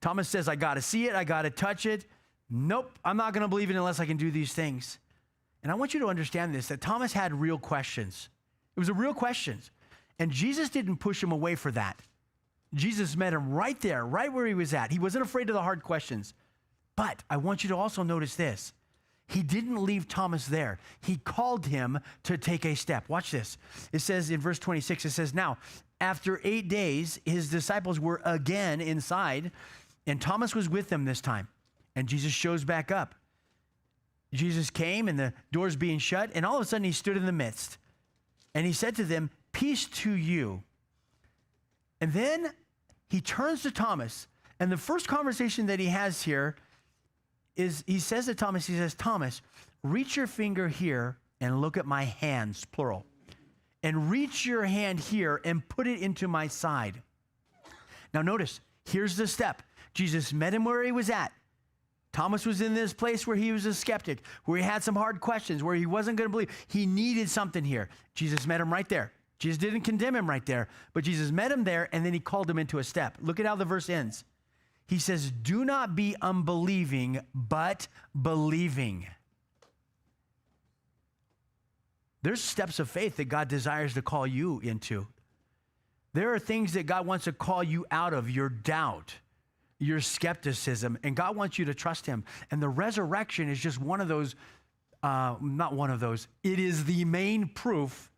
Thomas says, I got to see it. I got to touch it. Nope, I'm not going to believe it unless I can do these things. And I want you to understand this, that Thomas had real questions. It was a real questions. And Jesus didn't push him away for that. Jesus met him right there, right where he was at. He wasn't afraid of the hard questions. But I want you to also notice this. He didn't leave Thomas there. He called him to take a step. Watch this. It says in verse 26, it says, now, after 8 days, his disciples were again inside, and Thomas was with them this time. And Jesus shows back up. Jesus came, and the doors being shut, and all of a sudden he stood in the midst. And he said to them, peace to you. And then he turns to Thomas, and the first conversation that he has here is he says to Thomas, he says, Thomas, reach your finger here and look at my hands, plural. And reach your hand here and put it into my side. Now notice, here's the step. Jesus met him where he was at. Thomas was in this place where he was a skeptic, where he had some hard questions, where he wasn't going to believe. He needed something here. Jesus met him right there. Jesus didn't condemn him right there, but Jesus met him there, and then he called him into a step. Look at how the verse ends. He says, do not be unbelieving, but believing. There's steps of faith that God desires to call you into. There are things that God wants to call you out of, your doubt, your skepticism, and God wants you to trust him. And the resurrection is just one of those, not one of those. It is the main proof.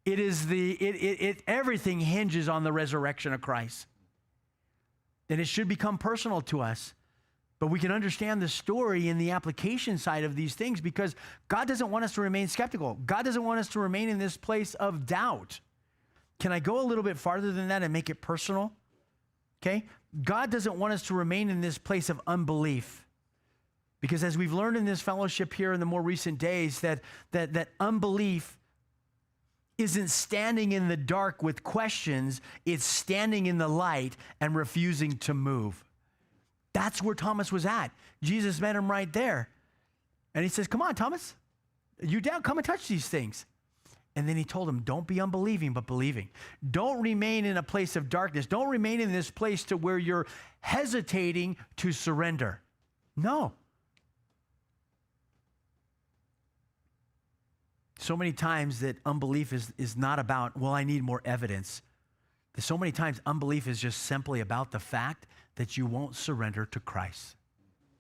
It is everything hinges on the resurrection of Christ. And it should become personal to us. But we can understand the story and the application side of these things because God doesn't want us to remain skeptical. God doesn't want us to remain in this place of doubt. Can I go a little bit farther than that and make it personal? Okay? God doesn't want us to remain in this place of unbelief. Because as we've learned in this fellowship here in the more recent days, that unbelief isn't standing in the dark with questions, it's standing in the light and refusing to move. That's where Thomas was at. Jesus met him right there. And he says, come on, Thomas, you down, come and touch these things. And then he told him, don't be unbelieving, but believing. Don't remain in a place of darkness. Don't remain in this place to where you're hesitating to surrender. No. So many times that unbelief is not about, well, I need more evidence. So many times unbelief is just simply about the fact that you won't surrender to Christ.